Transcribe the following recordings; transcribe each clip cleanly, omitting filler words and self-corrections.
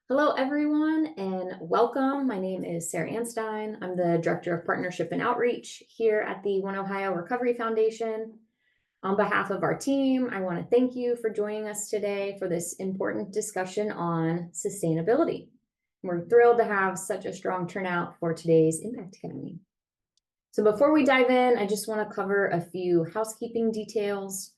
Hello, everyone, and welcome. My name is Sarah Anstein. I'm the Director of Partnership and Outreach here at the One Ohio Recovery Foundation. On behalf of our team, I want to thank you for joining us today for this important discussion on sustainability. We're thrilled to have such a strong turnout for today's Impact Academy. So before we dive in, I just want to cover a few housekeeping details.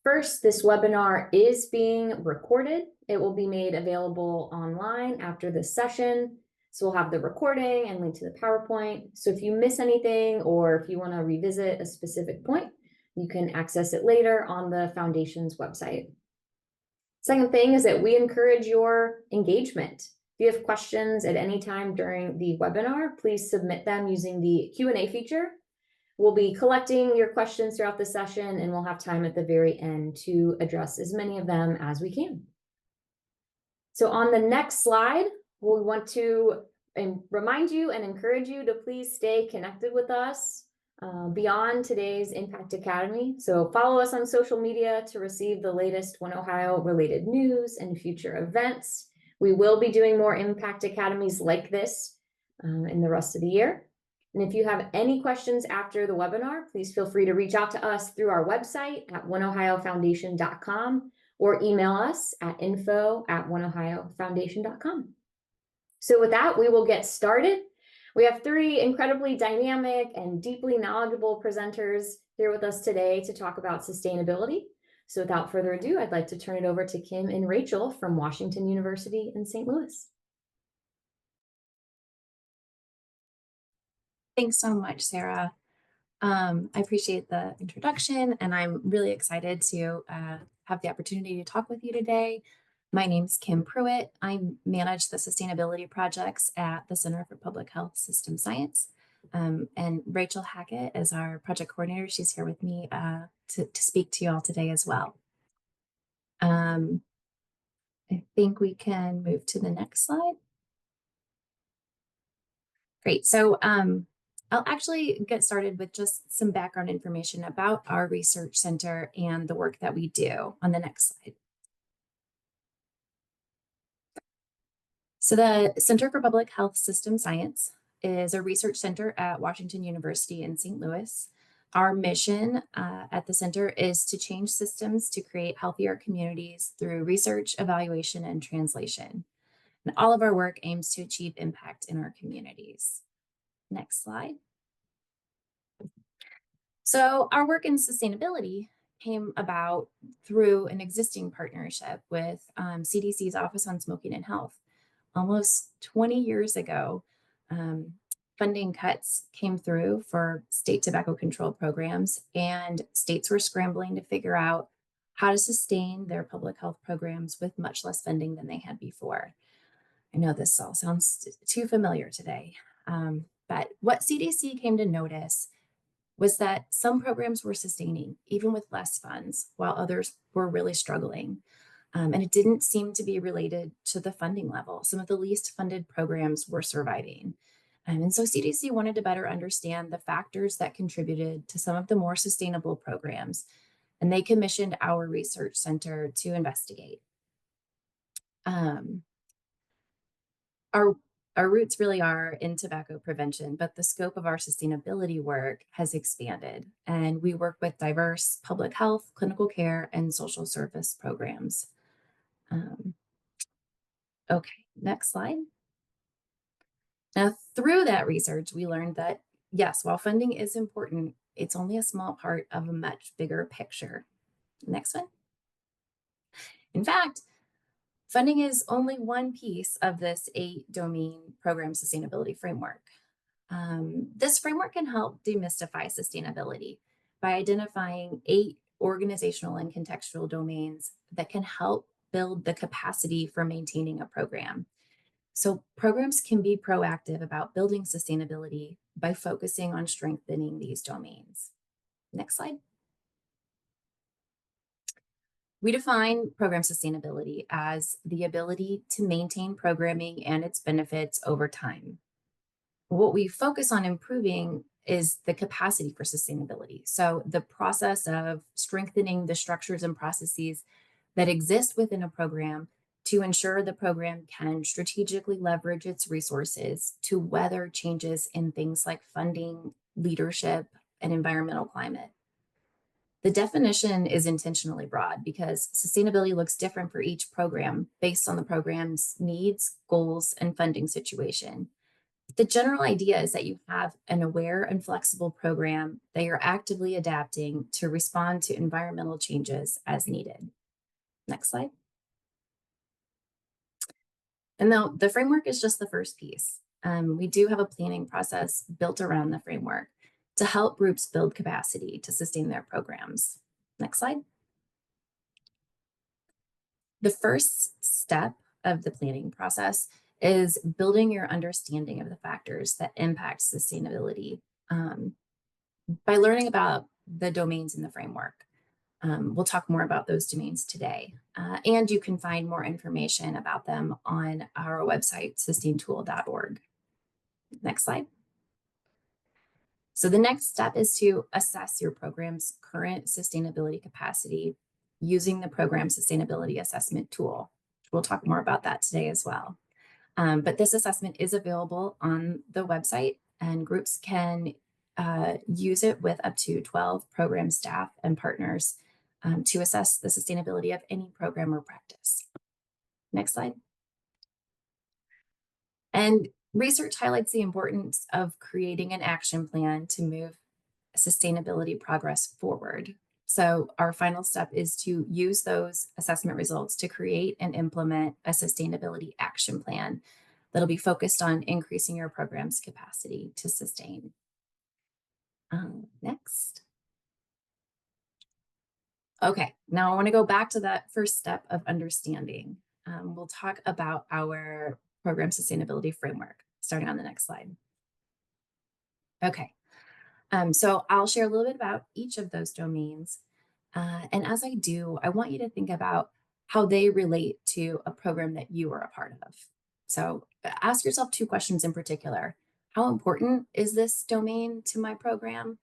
First, this webinar is being recorded. It will be made available online after this session. So we'll have the recording and link to the PowerPoint. So if you miss anything or if you want to revisit a specific point, you can access it later on the Foundation's website. Second thing is that we encourage your engagement. If you have questions at any time during the webinar, please submit them using the Q&A feature. We'll be collecting your questions throughout the session, and we'll have time at the very end to address as many of them as we can. So on the next slide, we want to remind you and encourage you to please stay connected with us beyond today's Impact Academy. So follow us on social media to receive the latest One Ohio related news and future events. We will be doing more Impact Academies like this in the rest of the year. And if you have any questions after the webinar, please feel free to reach out to us through our website at oneohiofoundation.com or email us at info@oneohiofoundation.com. So with that, we will get started. We have three incredibly dynamic and deeply knowledgeable presenters here with us today to talk about sustainability. So without further ado, I'd like to turn it over to Kim and Rachel from Washington University in St. Louis. Thanks so much, Sarah. I appreciate the introduction, and I'm really excited to have the opportunity to talk with you today. My name's Kim Pruitt. I manage the sustainability projects at the Center for Public Health System Science. And Rachel Hackett is our project coordinator. She's here with me to speak to you all today as well. I think we can move to the next slide. Great. So I'll actually get started with just some background information about our research center and the work that we do on the next slide. So the Center for Public Health System Science is a research center at Washington University in St. Louis. Our mission at the center is to change systems to create healthier communities through research, evaluation, and translation. And all of our work aims to achieve impact in our communities. Next slide. So our work in sustainability came about through an existing partnership with CDC's Office on Smoking and Health. Almost 20 years ago, funding cuts came through for state tobacco control programs, and states were scrambling to figure out how to sustain their public health programs with much less funding than they had before. I know this all sounds too familiar today, but what CDC came to notice was that some programs were sustaining, even with less funds, while others were really struggling. And it didn't seem to be related to the funding level. Some of the least funded programs were surviving. And so CDC wanted to better understand the factors that contributed to some of the more sustainable programs. And they commissioned our research center to investigate. Our roots really are in tobacco prevention, but the scope of our sustainability work has expanded, and we work with diverse public health, clinical care, and social service programs. Okay, next slide. Now, through that research, we learned that, yes, while funding is important, it's only a small part of a much bigger picture. Next one. In fact, funding is only one piece of this 8-domain program sustainability framework. This framework can help demystify sustainability by identifying 8 organizational and contextual domains that can help build the capacity for maintaining a program. So programs can be proactive about building sustainability by focusing on strengthening these domains. Next slide. We define program sustainability as the ability to maintain programming and its benefits over time. What we focus on improving is the capacity for sustainability. So the process of strengthening the structures and processes that exist within a program to ensure the program can strategically leverage its resources to weather changes in things like funding, leadership, and environmental climate. The definition is intentionally broad because sustainability looks different for each program based on the program's needs, goals, and funding situation. The general idea is that you have an aware and flexible program that you're actively adapting to respond to environmental changes as needed. Next slide. And though the framework is just the first piece, we do have a planning process built around the framework to help groups build capacity to sustain their programs. Next slide. The first step of the planning process is building your understanding of the factors that impact sustainability by learning about the domains in the framework. We'll talk more about those domains today. And you can find more information about them on our website, sustaintool.org. Next slide. So the next step is to assess your program's current sustainability capacity using the program sustainability assessment tool. We'll talk more about that today as well. But this assessment is available on the website, and groups can use it with up to 12 program staff and partners to assess the sustainability of any program or practice. Next slide. And research highlights the importance of creating an action plan to move sustainability progress forward. So our final step is to use those assessment results to create and implement a sustainability action plan that'll be focused on increasing your program's capacity to sustain. Next. Okay, now I want to go back to that first step of understanding. We'll talk about our program sustainability framework, starting on the next slide. Okay, so I'll share a little bit about each of those domains. And as I do, I want you to think about how they relate to a program that you are a part of. So ask yourself two questions in particular. How important is this domain to my program?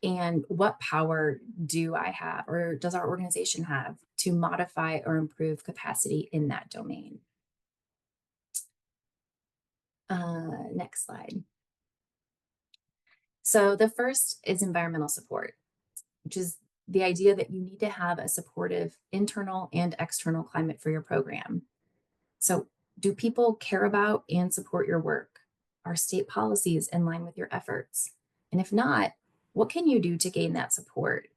And what power do I have, or does our organization have, to modify or improve capacity in that domain? Next slide. So the first is environmental support, which is the idea that you need to have a supportive internal and external climate for your program. So, do people care about and support your work? Are state policies in line with your efforts? And if not, what can you do to gain that support?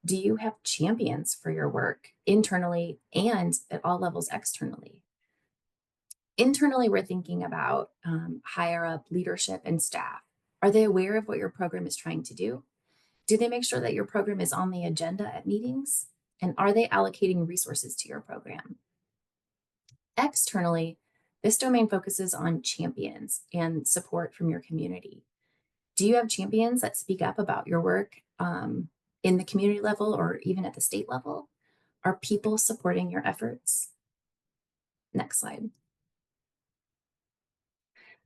Do you have champions for your work internally and at all levels externally? Internally, we're thinking about higher up leadership and staff. Are they aware of what your program is trying to do? Do they make sure that your program is on the agenda at meetings? And are they allocating resources to your program? Externally, this domain focuses on champions and support from your community. Do you have champions that speak up about your work in the community level or even at the state level? Are people supporting your efforts? Next slide.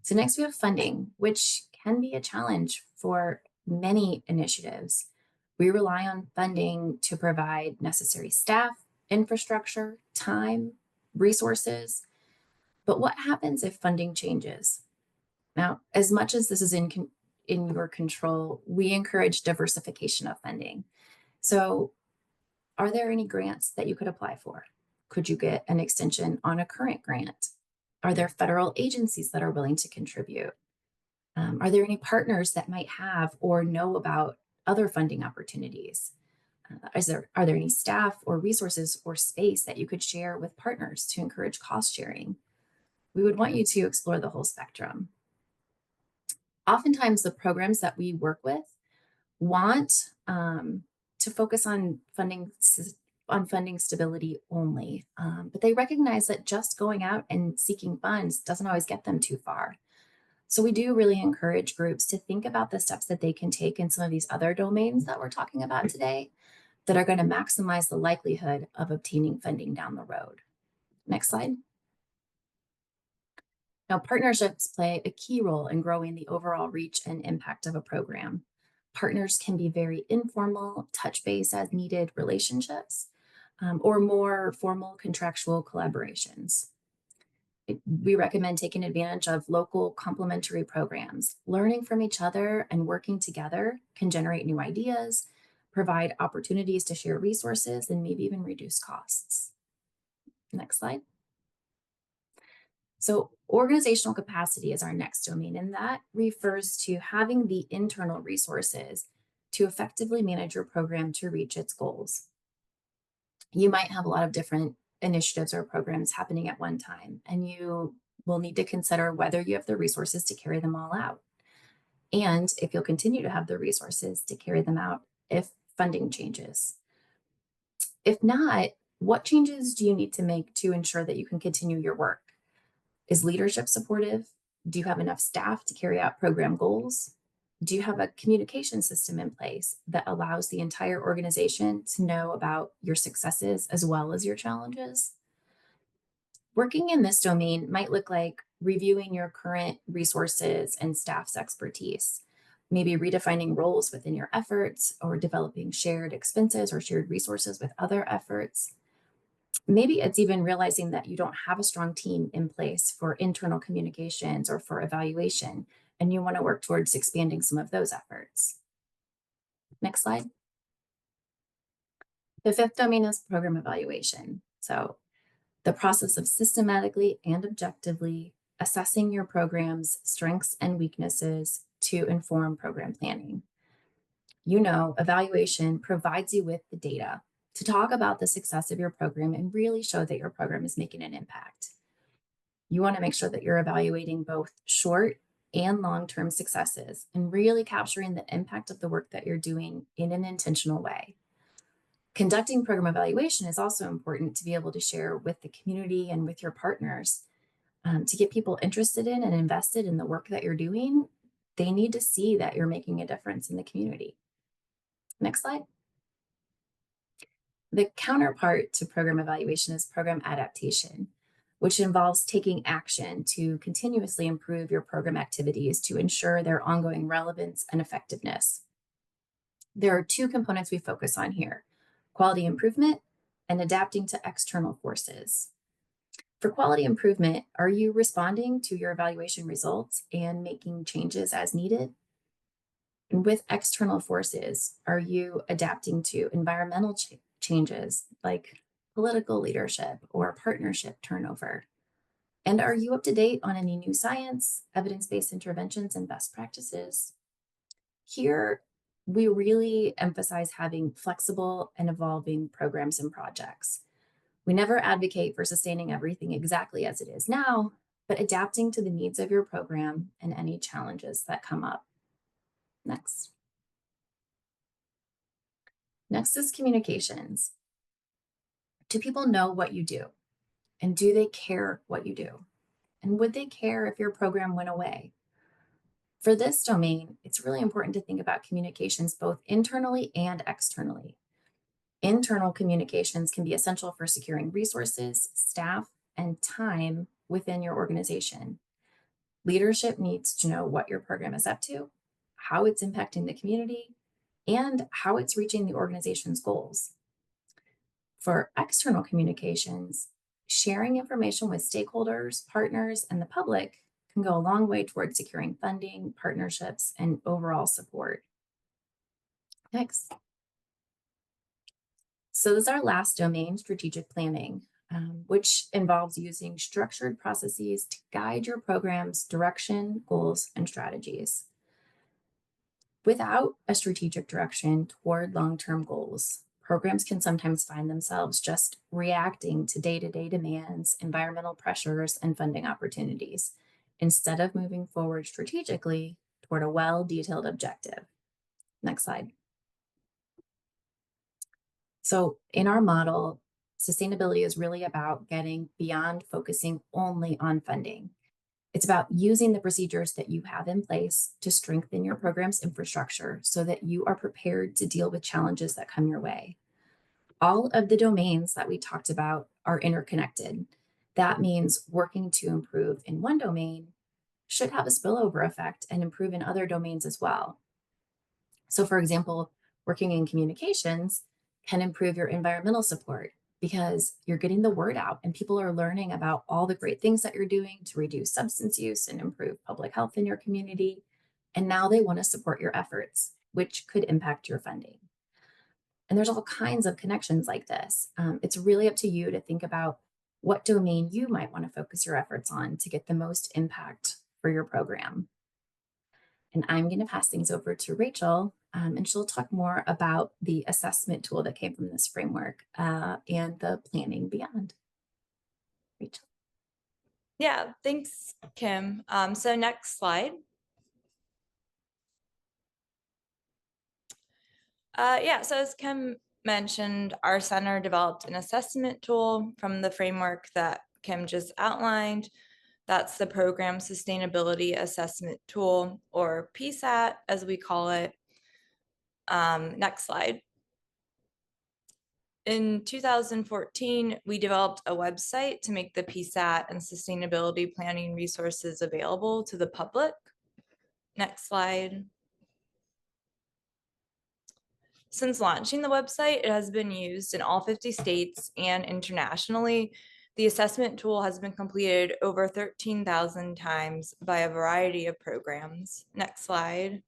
So next we have funding, which can be a challenge for many initiatives. We rely on funding to provide necessary staff, infrastructure, time, resources. But what happens if funding changes? Now, as much as this is in your control, we encourage diversification of funding. So, are there any grants that you could apply for? Could you get an extension on a current grant? Are there federal agencies that are willing to contribute? Are there any partners that might have or know about other funding opportunities? Are there any staff or resources or space that you could share with partners to encourage cost sharing? We would want you to explore the whole spectrum. Oftentimes, the programs that we work with want to focus on funding stability only, but they recognize that just going out and seeking funds doesn't always get them too far. So we do really encourage groups to think about the steps that they can take in some of these other domains that we're talking about today that are going to maximize the likelihood of obtaining funding down the road. Next slide. Now, partnerships play a key role in growing the overall reach and impact of a program. Partners can be very informal, touch base as needed relationships, or more formal contractual collaborations. We recommend taking advantage of local complementary programs. Learning from each other and working together can generate new ideas, provide opportunities to share resources, and maybe even reduce costs. Next slide. So, organizational capacity is our next domain, and that refers to having the internal resources to effectively manage your program to reach its goals. You might have a lot of different initiatives or programs happening at one time, and you will need to consider whether you have the resources to carry them all out, and if you'll continue to have the resources to carry them out if funding changes. If not, what changes do you need to make to ensure that you can continue your work? Is leadership supportive? Do you have enough staff to carry out program goals? Do you have a communication system in place that allows the entire organization to know about your successes as well as your challenges? Working in this domain might look like reviewing your current resources and staff's expertise, maybe redefining roles within your efforts or developing shared expenses or shared resources with other efforts. Maybe it's even realizing that you don't have a strong team in place for internal communications or for evaluation, and you want to work towards expanding some of those efforts. Next slide. The fifth domain is program evaluation. So, the process of systematically and objectively assessing your program's strengths and weaknesses to inform program planning. Evaluation provides you with the data to talk about the success of your program and really show that your program is making an impact. You want to make sure that you're evaluating both short and long term successes and really capturing the impact of the work that you're doing in an intentional way. Conducting program evaluation is also important to be able to share with the community and with your partners to get people interested in and invested in the work that you're doing. They need to see that you're making a difference in the community. Next slide. The counterpart to program evaluation is program adaptation, which involves taking action to continuously improve your program activities to ensure their ongoing relevance and effectiveness. There are two components we focus on here: quality improvement and adapting to external forces. For quality improvement, are you responding to your evaluation results and making changes as needed? And with external forces, are you adapting to environmental changes like political leadership or partnership turnover? And are you up to date on any new science, evidence based interventions, and best practices? Here, we really emphasize having flexible and evolving programs and projects. We never advocate for sustaining everything exactly as it is now, but adapting to the needs of your program and any challenges that come up. Next. Next is communications. Do people know what you do? And do they care what you do? And would they care if your program went away? For this domain, it's really important to think about communications both internally and externally. Internal communications can be essential for securing resources, staff, and time within your organization. Leadership needs to know what your program is up to, how it's impacting the community, and how it's reaching the organization's goals. For external communications, sharing information with stakeholders, partners, and the public can go a long way towards securing funding, partnerships, and overall support. Next. So this is our last domain, strategic planning, which involves using structured processes to guide your program's direction, goals, and strategies. Without a strategic direction toward long-term goals, programs can sometimes find themselves just reacting to day-to-day demands, environmental pressures, and funding opportunities, instead of moving forward strategically toward a well-detailed objective. Next slide. So in our model, sustainability is really about getting beyond focusing only on funding. It's about using the procedures that you have in place to strengthen your program's infrastructure so that you are prepared to deal with challenges that come your way. All of the domains that we talked about are interconnected. That means working to improve in one domain should have a spillover effect and improve in other domains as well. So, for example, working in communications can improve your environmental support because you're getting the word out and people are learning about all the great things that you're doing to reduce substance use and improve public health in your community. And now they want to support your efforts, which could impact your funding. And there's all kinds of connections like this. It's really up to you to think about what domain you might want to focus your efforts on to get the most impact for your program. And I'm going to pass things over to Rachel, and she'll talk more about the assessment tool that came from this framework and the planning beyond. Rachel. Yeah, thanks, Kim. So next slide. Yeah, so as Kim mentioned, our center developed an assessment tool from the framework that Kim just outlined. That's the Program Sustainability Assessment Tool, or PSAT, as we call it. Next slide. In 2014, we developed a website to make the PSAT and sustainability planning resources available to the public. Next slide. Since launching the website, it has been used in all 50 states and internationally. The assessment tool has been completed over 13,000 times by a variety of programs. Next slide.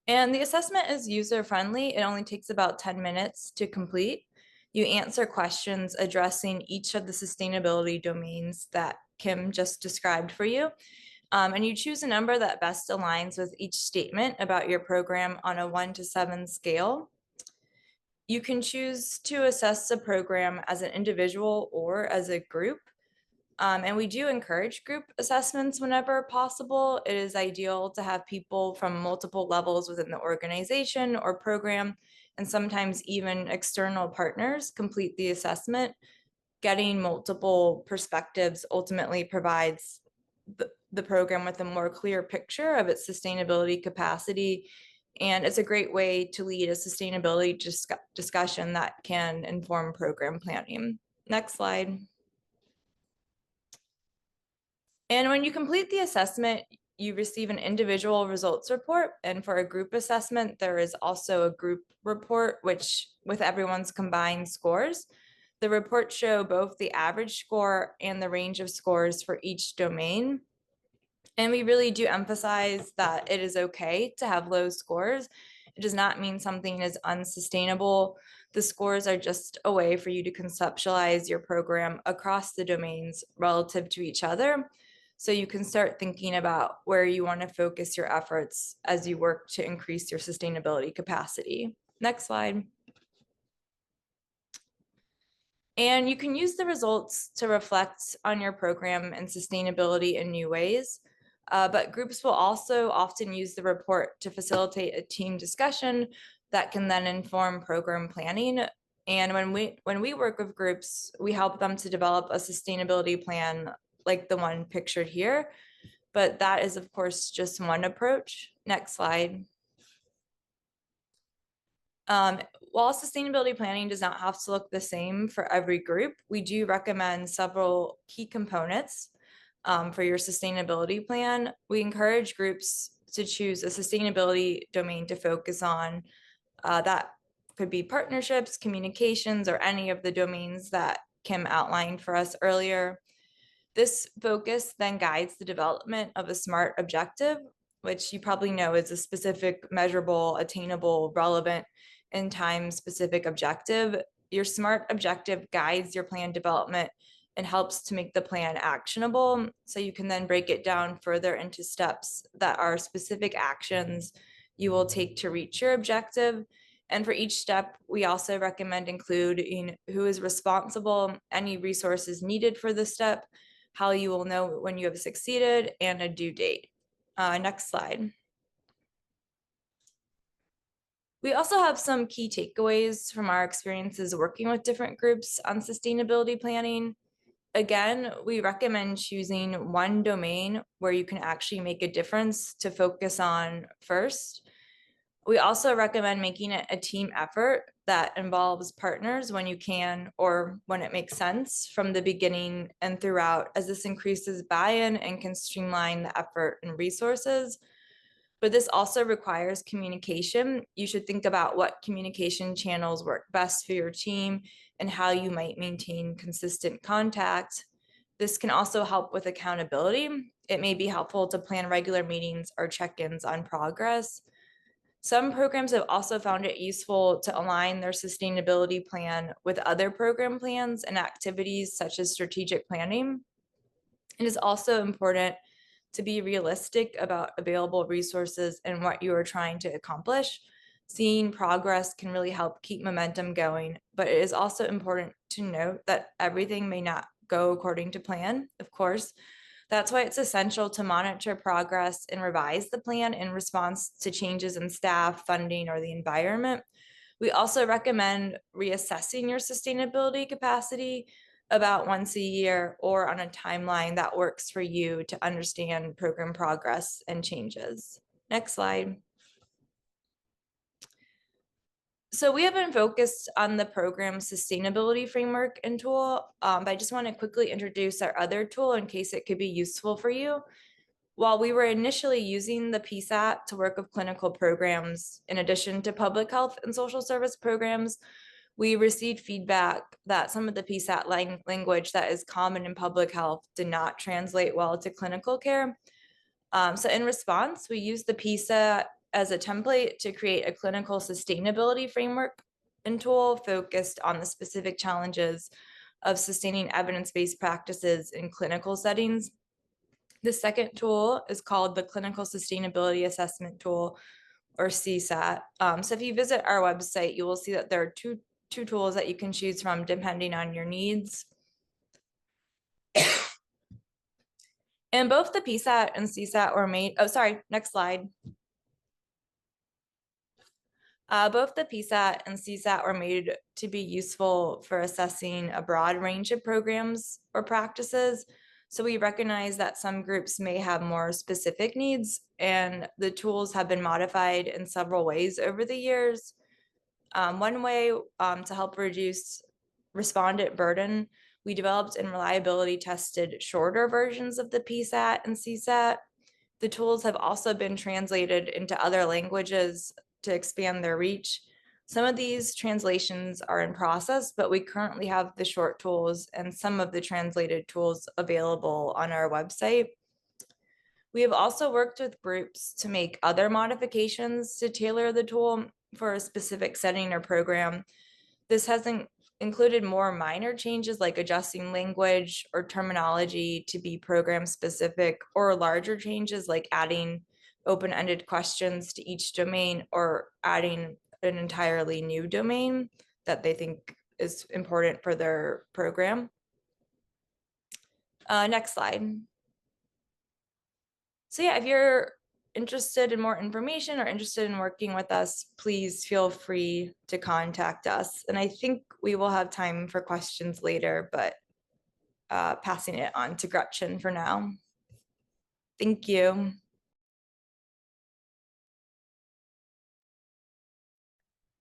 And the assessment is user-friendly. It only takes about 10 minutes to complete. You answer questions addressing each of the sustainability domains that Kim just described for you. And you choose a number that best aligns with each statement about your program on a 1 to 7 scale. You can choose to assess the program as an individual or as a group. And we do encourage group assessments whenever possible. It is ideal to have people from multiple levels within the organization or program, and sometimes even external partners complete the assessment. Getting multiple perspectives ultimately provides the program with a more clear picture of its sustainability capacity. And it's a great way to lead a sustainability discussion that can inform program planning. Next slide. And when you complete the assessment, you receive an individual results report. And for a group assessment, there is also a group report, which with everyone's combined scores. The reports show both the average score and the range of scores for each domain. And we really do emphasize that it is okay to have low scores. It does not mean something is unsustainable. The scores are just a way for you to conceptualize your program across the domains relative to each other. So you can start thinking about where you want to focus your efforts as you work to increase your sustainability capacity. Next slide. And you can use the results to reflect on your program and sustainability in new ways. But groups will also often use the report to facilitate a team discussion that can then inform program planning. And when we work with groups, we help them to develop a sustainability plan like the one pictured here. But that is, of course, just one approach. Next slide. While sustainability planning does not have to look the same for every group, we do recommend several key components for your sustainability plan. We encourage groups to choose a sustainability domain to focus on. That could be partnerships, communications, or any of the domains that Kim outlined for us earlier. This focus then guides the development of a SMART objective, which you probably know is a specific, measurable, attainable, relevant, and time-specific objective. Your SMART objective guides your plan development and helps to make the plan actionable. So you can then break it down further into steps that are specific actions you will take to reach your objective. And for each step, we also recommend including who is responsible, any resources needed for the step, how you will know when you have succeeded, and a due date. Next slide. We also have some key takeaways from our experiences working with different groups on sustainability planning. Again, we recommend choosing one domain where you can actually make a difference to focus on first. We also recommend making it a team effort that involves partners when you can or when it makes sense from the beginning and throughout, as this increases buy-in and can streamline the effort and resources. but this also requires communication. You should think about what communication channels work best for your team and how you might maintain consistent contact. This can also help with accountability. It may be helpful to plan regular meetings or check-ins on progress. Some programs have also found it useful to align their sustainability plan with other program plans and activities such as strategic planning. It is also important to be realistic about available resources and what you are trying to accomplish. Seeing progress can really help keep momentum going, but it is also important to note that everything may not go according to plan, of course. That's why it's essential to monitor progress and revise the plan in response to changes in staff, funding, or the environment. We also recommend reassessing your sustainability capacity about once a year or on a timeline that works for you to understand program progress and changes. Next slide. So we have been focused on the program sustainability framework and tool, but I just want to quickly introduce our other tool in case it could be useful for you. While we were initially using the PSAT to work with clinical programs, in addition to public health and social service programs, we received feedback that some of the PSAT language that is common in public health did not translate well to clinical care. So in response, we used the PSAT as a template to create a clinical sustainability framework and tool focused on the specific challenges of sustaining evidence-based practices in clinical settings. The second tool is called the Clinical Sustainability Assessment Tool, or CSAT. So if you visit our website, you will see that there are two tools that you can choose from depending on your needs. And both the PSAT and CSAT were made, next slide. Both the PSAT and CSAT were made to be useful for assessing a broad range of programs or practices. So we recognize that some groups may have more specific needs, and the tools have been modified in several ways over the years. One way to help reduce respondent burden, we developed and reliability tested shorter versions of the PSAT and CSAT. The tools have also been translated into other languages to expand their reach. Some of these translations are in process, but we currently have the short tools and some of the translated tools available on our website. We have also worked with groups to make other modifications to tailor the tool for a specific setting or program. This hasn't included more minor changes like adjusting language or terminology to be program specific, or larger changes like adding open-ended questions to each domain or adding an entirely new domain that they think is important for their program. Next slide. So yeah, if you're interested in more information or interested in working with us, please feel free to contact us. And I think we will have time for questions later, but passing it on to Gretchen for now. Thank you.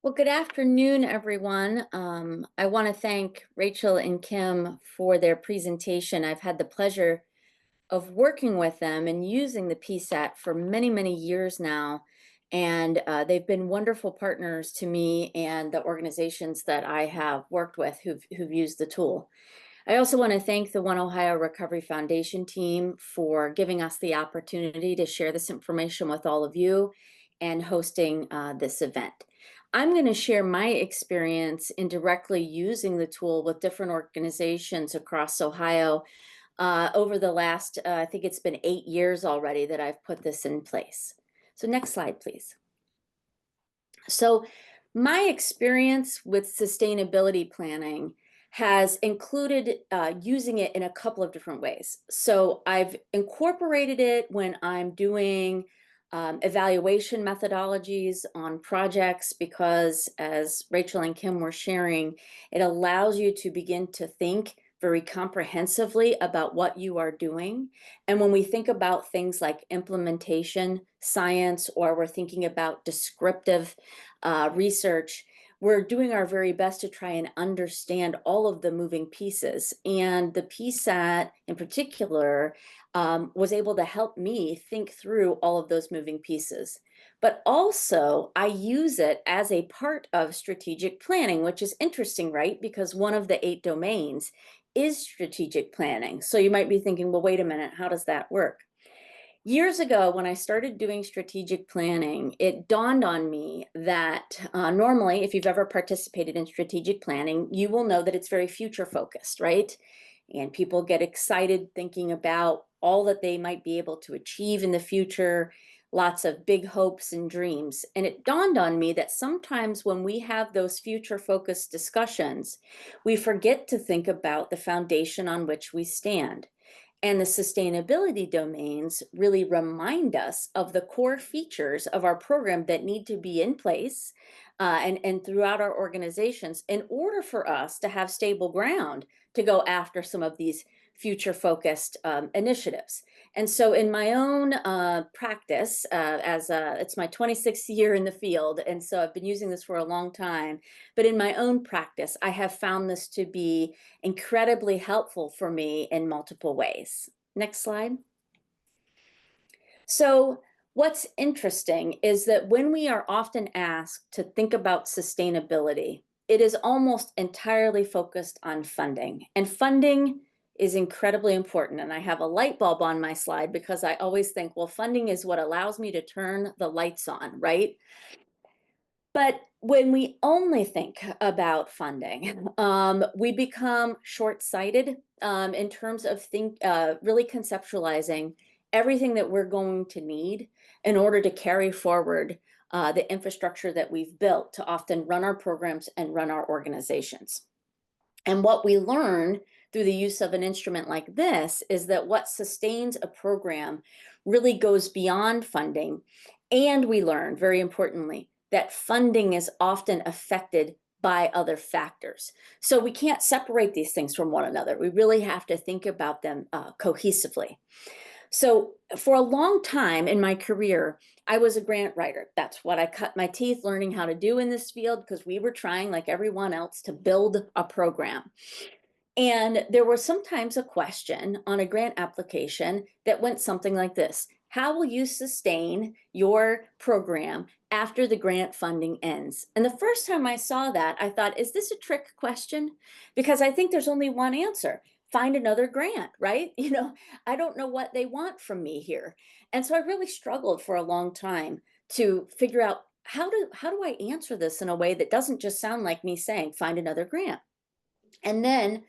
Well, good afternoon, everyone. I want to thank Rachel and Kim for their presentation. I've had the pleasure of working with them and using the PSAT for many, many years now. And they've been wonderful partners to me and the organizations that I have worked with who've used the tool. I also want to thank the One Ohio Recovery Foundation team for giving us the opportunity to share this information with all of you and hosting this event. I'm going to share my experience in directly using the tool with different organizations across Ohio over the last, I think it's been 8 years already that I've put this in place. So next slide, please. So my experience with sustainability planning has included using it in a couple of different ways. So I've incorporated it when I'm doing evaluation methodologies on projects because, as Rachel and Kim were sharing, it allows you to begin to think very comprehensively about what you are doing. And when we think about things like implementation science, or we're thinking about descriptive research, we're doing our very best to try and understand all of the moving pieces. And the PSAT in particular was able to help me think through all of those moving pieces. But also, I use it as a part of strategic planning, which is interesting, right? Because one of the 8 domains is strategic planning. So you might be thinking, well, wait a minute, how does that work? Years ago, when I started doing strategic planning, it dawned on me that normally, if you've ever participated in strategic planning, you will know that it's very future focused, right? And people get excited thinking about all that they might be able to achieve in the future, lots of big hopes and dreams. And it dawned on me that sometimes when we have those future focused discussions, we forget to think about the foundation on which we stand. And the sustainability domains really remind us of the core features of our program that need to be in place and throughout our organizations in order for us to have stable ground to go after some of these future focused initiatives. And so in my own practice, it's my 26th year in the field, and so I've been using this for a long time, but in my own practice, I have found this to be incredibly helpful for me in multiple ways. Next slide. So what's interesting is that when we are often asked to think about sustainability, it is almost entirely focused on funding. And funding is incredibly important. And I have a light bulb on my slide because I always think, well, funding is what allows me to turn the lights on, right? But when we only think about funding, we become short-sighted in terms of really conceptualizing everything that we're going to need in order to carry forward the infrastructure that we've built to often run our programs and run our organizations. And what we learn through the use of an instrument like this is that what sustains a program really goes beyond funding. And we learn, very importantly, that funding is often affected by other factors. So we can't separate these things from one another. We really have to think about them cohesively. So for a long time in my career, I was a grant writer. That's what I cut my teeth learning how to do in this field because we were trying, like everyone else, to build a program. And there was sometimes a question on a grant application that went something like this: how will you sustain your program after the grant funding ends? And the first time I saw that, I thought, is this a trick question? Because I think there's only one answer: find another grant, right? I don't know what they want from me here. And so I really struggled for a long time to figure out how do I answer this in a way that doesn't just sound like me saying, find another grant. And then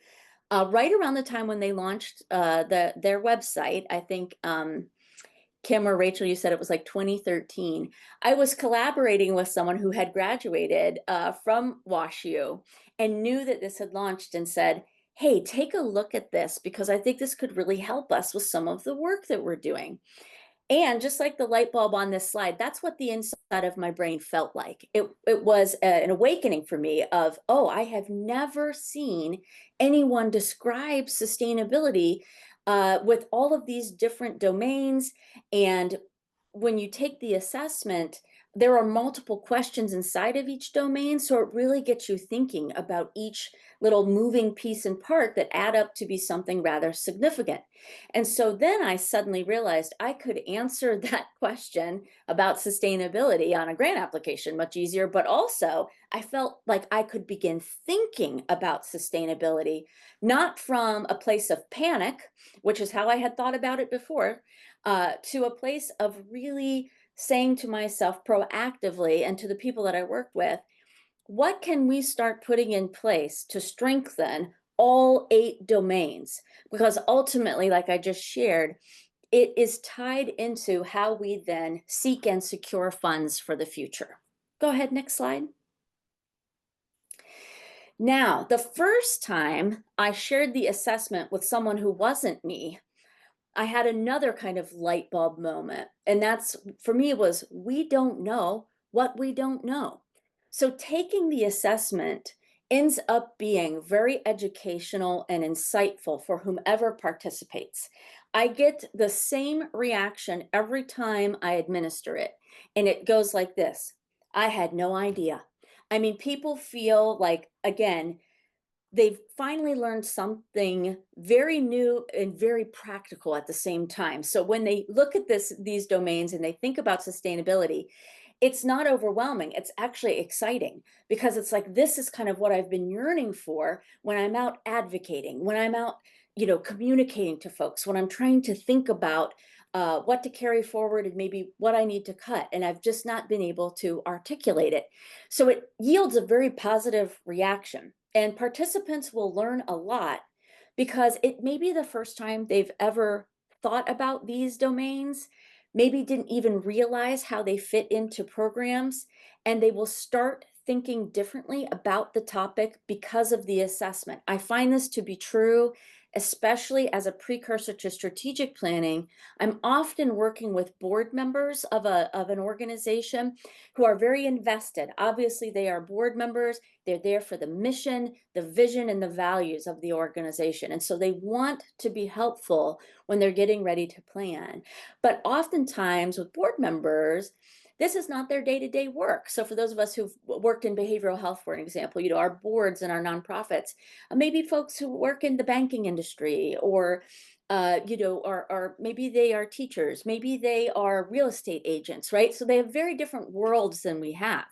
right around the time when they launched their website, I think Kim or Rachel, you said it was like 2013. I was collaborating with someone who had graduated from WashU and knew that this had launched and said, hey, take a look at this because I think this could really help us with some of the work that we're doing. And just like the light bulb on this slide, that's what the inside of my brain felt like. It was an awakening for me of, oh, I have never seen anyone describe sustainability with all of these different domains. And when you take the assessment, there are multiple questions inside of each domain. So it really gets you thinking about each little moving piece and part that add up to be something rather significant. And so then I suddenly realized I could answer that question about sustainability on a grant application much easier, but also I felt like I could begin thinking about sustainability, not from a place of panic, which is how I had thought about it before, to a place of really saying to myself proactively and to the people that I work with, what can we start putting in place to strengthen all 8 domains? Because ultimately, like I just shared, it is tied into how we then seek and secure funds for the future. Go ahead, next slide. Now, the first time I shared the assessment with someone who wasn't me, I had another kind of light bulb moment. And that's, for me, was we don't know what we don't know. So taking the assessment ends up being very educational and insightful for whomever participates. I get the same reaction every time I administer it. And it goes like this: I had no idea. I mean, people feel like, again, they've finally learned something very new and very practical at the same time. So when they look at these domains and they think about sustainability, it's not overwhelming. It's actually exciting because it's like, this is kind of what I've been yearning for when I'm out advocating, when I'm out, communicating to folks, when I'm trying to think about what to carry forward and maybe what I need to cut. And I've just not been able to articulate it. So it yields a very positive reaction. And participants will learn a lot because it may be the first time they've ever thought about these domains, maybe didn't even realize how they fit into programs, and they will start thinking differently about the topic because of the assessment. I find this to be true, especially as a precursor to strategic planning. I'm often working with board members of an organization who are very invested. Obviously, they are board members. They're there for the mission, the vision, and the values of the organization. And so they want to be helpful when they're getting ready to plan. But oftentimes with board members, this is not their day-to-day work. So for those of us who've worked in behavioral health, for an example, our boards and our nonprofits, maybe folks who work in the banking industry, or or maybe they are teachers, maybe they are real estate agents, right? So they have very different worlds than we have.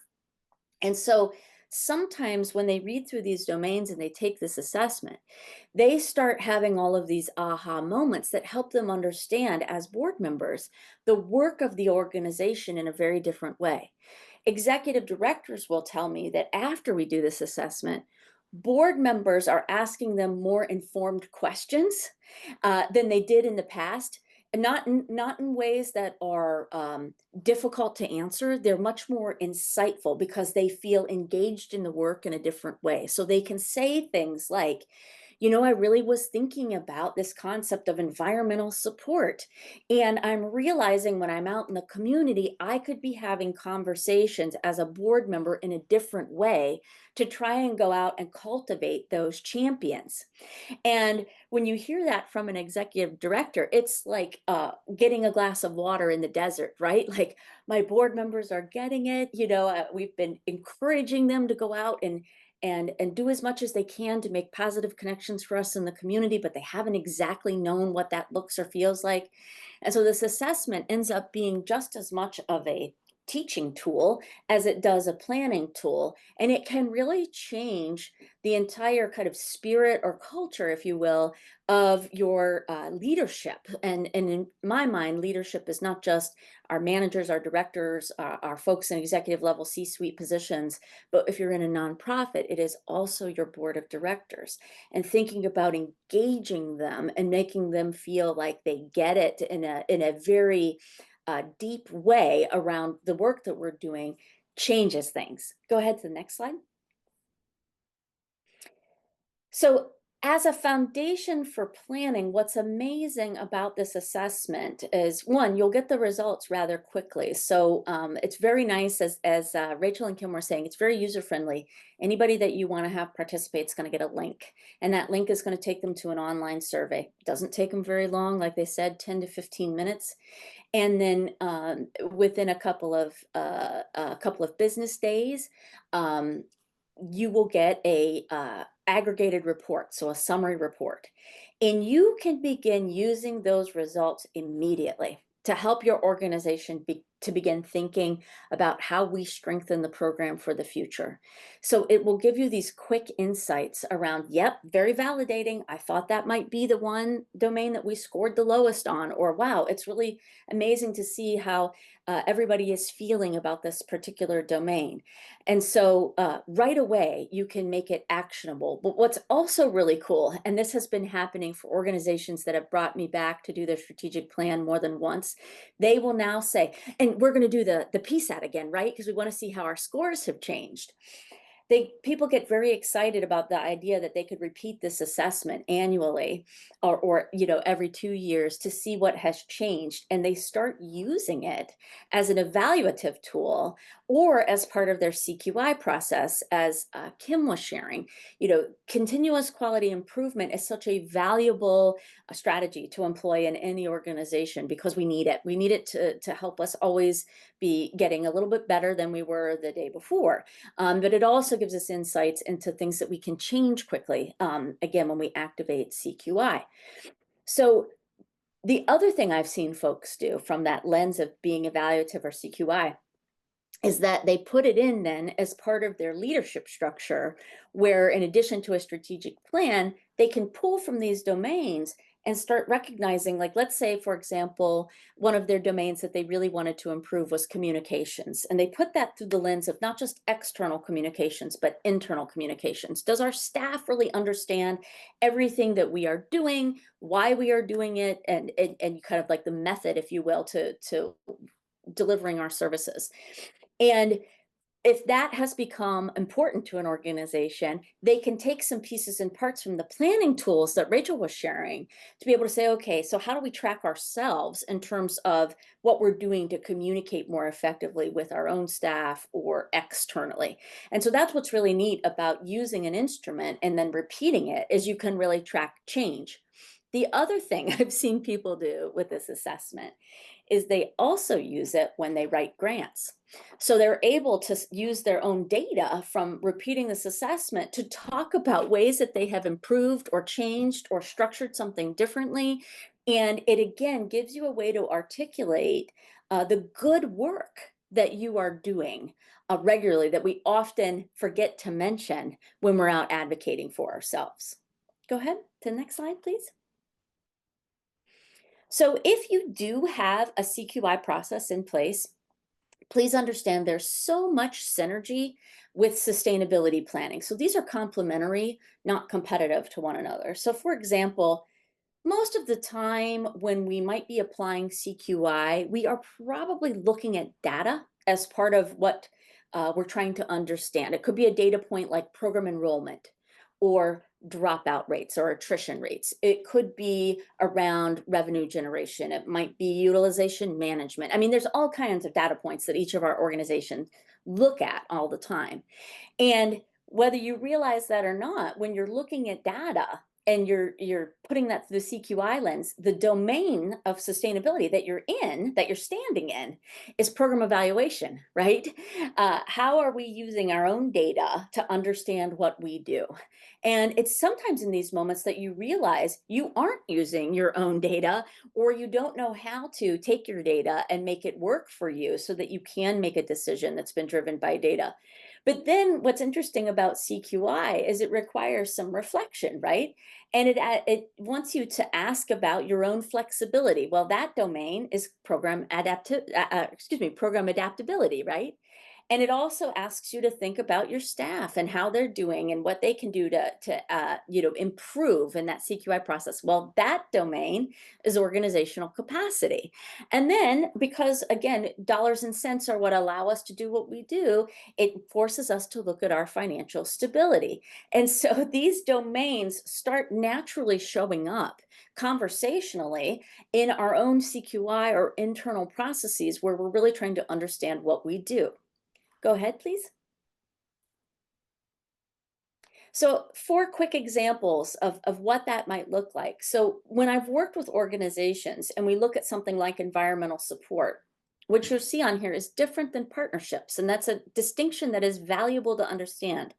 And so sometimes when they read through these domains and they take this assessment, they start having all of these aha moments that help them understand, as board members, the work of the organization in a very different way. Executive directors will tell me that after we do this assessment, board members are asking them more informed questions than they did in the past. And not in ways that are difficult to answer. They're much more insightful because they feel engaged in the work in a different way. So they can say things like, I really was thinking about this concept of environmental support. And I'm realizing when I'm out in the community, I could be having conversations as a board member in a different way to try and go out and cultivate those champions. And when you hear that from an executive director, it's like getting a glass of water in the desert, right? Like, my board members are getting it. We've been encouraging them to go out and do as much as they can to make positive connections for us in the community, but they haven't exactly known what that looks or feels like. And so this assessment ends up being just as much of a teaching tool as it does a planning tool. And it can really change the entire kind of spirit or culture, if you will, of your leadership. And in my mind, leadership is not just our managers, our directors, our folks in executive level C-suite positions, but if you're in a nonprofit, it is also your board of directors. And thinking about engaging them and making them feel like they get it in a very deep way around the work that we're doing changes things. Go ahead to the next slide. So as a foundation for planning, what's amazing about this assessment is, one, you'll get the results rather quickly. So it's very nice, as Rachel and Kim were saying, it's very user-friendly. Anybody that you want to have participate is going to get a link, and that link is going to take them to an online survey. It doesn't take them very long, like they said, 10 to 15 minutes. And then within a couple of business days, you will get a aggregated report, so a summary report. And you can begin using those results immediately to help your organization to begin thinking about how we strengthen the program for the future. So it will give you these quick insights around, yep, very validating. I thought that might be the one domain that we scored the lowest on, or wow, it's really amazing to see how everybody is feeling about this particular domain. And so right away, you can make it actionable. But what's also really cool, and this has been happening for organizations that have brought me back to do their strategic plan more than once, they will now say, and we're going to do the PSAT again, right? Because we want to see how our scores have changed. people get very excited about the idea that they could repeat this assessment annually or every 2 years to see what has changed, and they start using it as an evaluative tool or as part of their CQI process. As Kim was sharing, continuous quality improvement is such a valuable strategy to employ in any organization because we need it. We need it to help us always be getting a little bit better than we were the day before. But it also gives us insights into things that we can change quickly, again, when we activate CQI. So the other thing I've seen folks do from that lens of being evaluative or CQI is that they put it in then as part of their leadership structure, where in addition to a strategic plan, they can pull from these domains and start recognizing, like, let's say, for example, one of their domains that they really wanted to improve was communications. And they put that through the lens of not just external communications, but internal communications. Does our staff really understand everything that we are doing, why we are doing it, and kind of like the method, if you will, to delivering our services? And if that has become important to an organization, they can take some pieces and parts from the planning tools that Rachel was sharing to be able to say, okay, so how do we track ourselves in terms of what we're doing to communicate more effectively with our own staff or externally? And so that's what's really neat about using an instrument and then repeating it, is you can really track change. The other thing I've seen people do with this assessment is they also use it when they write grants. So they're able to use their own data from repeating this assessment to talk about ways that they have improved or changed or structured something differently. And it again gives you a way to articulate the good work that you are doing regularly, that we often forget to mention when we're out advocating for ourselves. Go ahead to the next slide, please. So if you do have a CQI process in place, please understand there's so much synergy with sustainability planning. So these are complementary, not competitive to one another. So for example, most of the time when we might be applying CQI, we are probably looking at data as part of what we're trying to understand. It could be a data point like program enrollment or dropout rates or attrition rates. It could be around revenue generation. It might be utilization management. I mean, there's all kinds of data points that each of our organizations look at all the time. And whether you realize that or not, when you're looking at data and you're putting that through the CQI lens, the domain of sustainability that you're standing in, is program evaluation, right? How are we using our own data to understand what we do? And it's sometimes in these moments that you realize you aren't using your own data, or you don't know how to take your data and make it work for you so that you can make a decision that's been driven by data. But then what's interesting about CQI is it requires some reflection, right? And it wants you to ask about your own flexibility. Well, that domain is program adaptability, right? And it also asks you to think about your staff and how they're doing and what they can do to improve in that CQI process. Well, that domain is organizational capacity. And then, because again, dollars and cents are what allow us to do what we do, it forces us to look at our financial stability. And so these domains start naturally showing up conversationally in our own CQI or internal processes, where we're really trying to understand what we do. Go ahead, please. So 4 quick examples of what that might look like. So when I've worked with organizations and we look at something like environmental support, what you'll see on here is different than partnerships. And that's a distinction that is valuable to understand.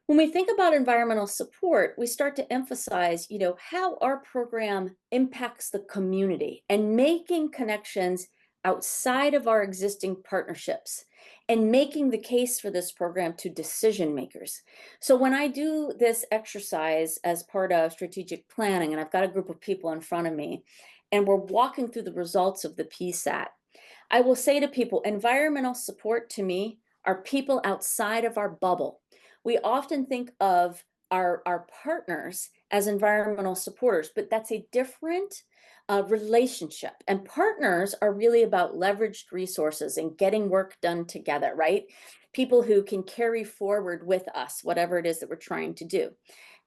When we think about environmental support, we start to emphasize, how our program impacts the community and making connections outside of our existing partnerships and making the case for this program to decision makers. So when I do this exercise as part of strategic planning, and I've got a group of people in front of me, and we're walking through the results of the PSAT, I will say to people, environmental support to me are people outside of our bubble. We often think of our partners as environmental supporters, but that's a different relationship. And partners are really about leveraged resources and getting work done together, right? People who can carry forward with us, whatever it is that we're trying to do.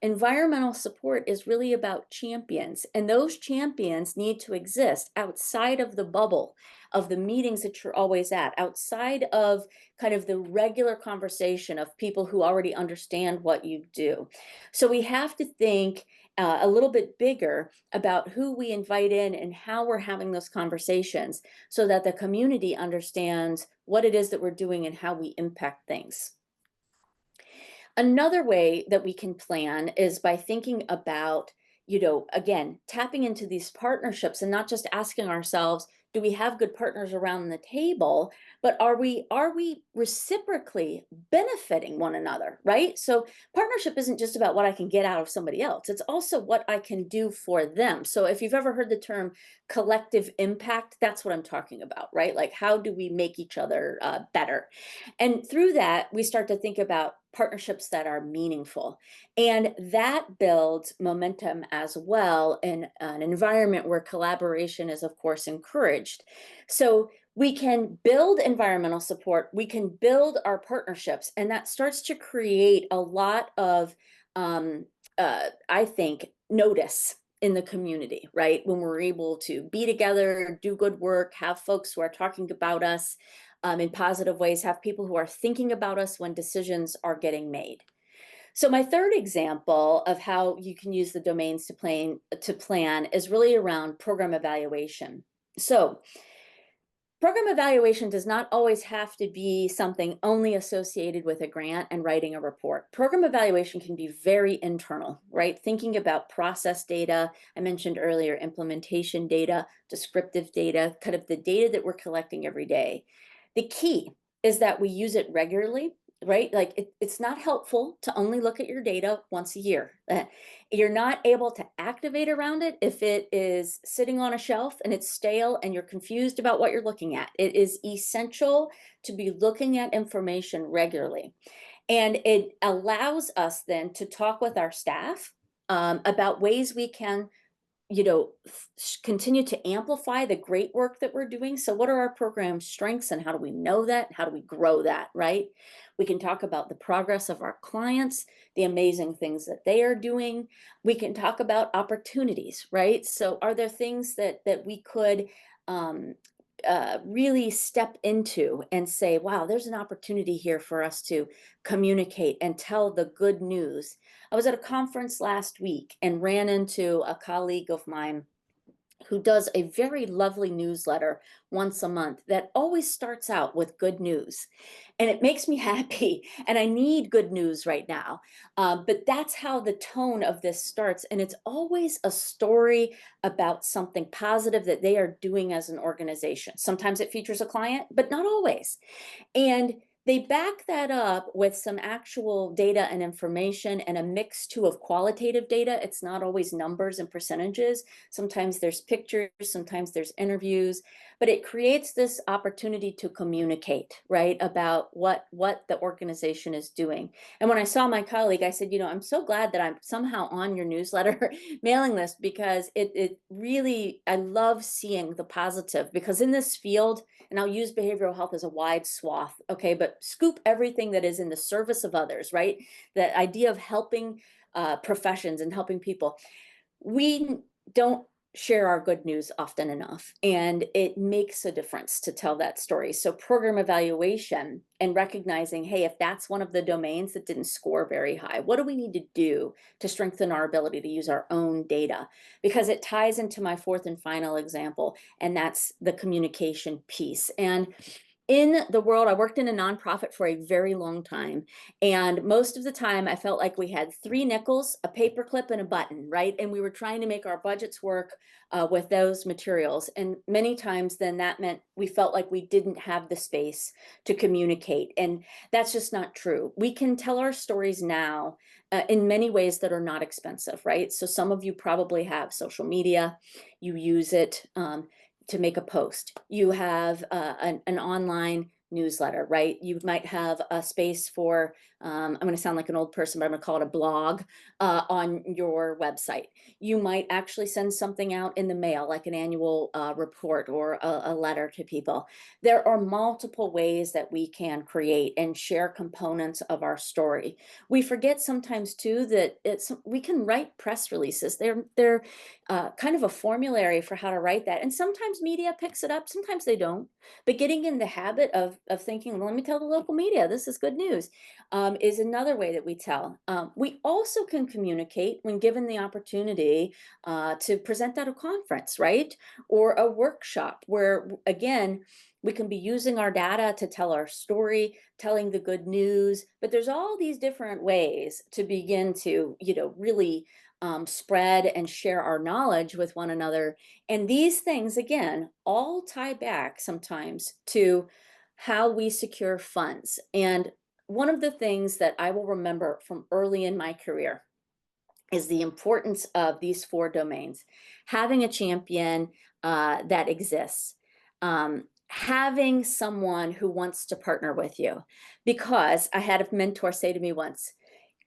Environmental support is really about champions, and those champions need to exist outside of the bubble of the meetings that you're always at, outside of kind of the regular conversation of people who already understand what you do. So we have to think a little bit bigger about who we invite in and how we're having those conversations so that the community understands what it is that we're doing and how we impact things. Another way that we can plan is by thinking about, again, tapping into these partnerships and not just asking ourselves, do we have good partners around the table, but are we reciprocally benefiting one another, right? So partnership isn't just about what I can get out of somebody else. It's also what I can do for them. So if you've ever heard the term collective impact, that's what I'm talking about, right? Like, how do we make each other better? And through that, we start to think about partnerships that are meaningful. And that builds momentum as well in an environment where collaboration is, of course, encouraged. So we can build environmental support, we can build our partnerships, and that starts to create a lot of, I think, notice in the community, right? When we're able to be together, do good work, have folks who are talking about us in positive ways, have people who are thinking about us when decisions are getting made. So my third example of how you can use the domains to plan is really around program evaluation. So program evaluation does not always have to be something only associated with a grant and writing a report. Program evaluation can be very internal, right? Thinking about process data, I mentioned earlier, implementation data, descriptive data, kind of the data that we're collecting every day. The key is that we use it regularly, right? Like it's not helpful to only look at your data once a year. You're not able to activate around it if it is sitting on a shelf and it's stale and you're confused about what you're looking at. It is essential to be looking at information regularly. And it allows us then to talk with our staff about ways we can continue to amplify the great work that we're doing. So what are our program strengths and how do we know that? How do we grow that, right? We can talk about the progress of our clients, the amazing things that they are doing. We can talk about opportunities, right? So are there things that we could really step into and say, wow, there's an opportunity here for us to communicate and tell the good news. I was at a conference last week and ran into a colleague of mine who does a very lovely newsletter once a month that always starts out with good news. And it makes me happy. And I need good news right now. But that's how the tone of this starts. And it's always a story about something positive that they are doing as an organization. Sometimes it features a client, but not always. And they back that up with some actual data and information and a mix too of qualitative data. It's not always numbers and percentages. Sometimes there's pictures, sometimes there's interviews, but it creates this opportunity to communicate, right, about what the organization is doing. And when I saw my colleague, I said, I'm so glad that I'm somehow on your newsletter mailing list because it really, I love seeing the positive because in this field, and I'll use behavioral health as a wide swath, okay, but scoop everything that is in the service of others, right? That idea of helping professions and helping people. We don't share our good news often enough, and it makes a difference to tell that story. So program evaluation and recognizing, hey, if that's one of the domains that didn't score very high, what do we need to do to strengthen our ability to use our own data? Because it ties into my fourth and final example, and that's the communication piece. And in the world, I worked in a nonprofit for a very long time. And most of the time I felt like we had 3 nickels, a paperclip, and a button, right? And we were trying to make our budgets work with those materials. And many times then that meant we felt like we didn't have the space to communicate. And that's just not true. We can tell our stories now in many ways that are not expensive, right? So some of you probably have social media, you use it to make a post. You have an online newsletter, right? You might have a space for, I'm going to sound like an old person, but I'm going to call it a blog on your website. You might actually send something out in the mail, like an annual report or a letter to people. There are multiple ways that we can create and share components of our story. We forget sometimes too that we can write press releases. They're kind of a formulary for how to write that, and sometimes media picks it up, sometimes they don't. But getting in the habit of thinking, well, let me tell the local media this is good news, is another way that we tell. We also can communicate when given the opportunity to present at a conference, right? Or a workshop where, again, we can be using our data to tell our story, telling the good news, but there's all these different ways to begin to, really spread and share our knowledge with one another. And these things, again, all tie back sometimes to how we secure funds. And one of the things that I will remember from early in my career is the importance of these 4 domains. Having a champion that exists, having someone who wants to partner with you. Because I had a mentor say to me once,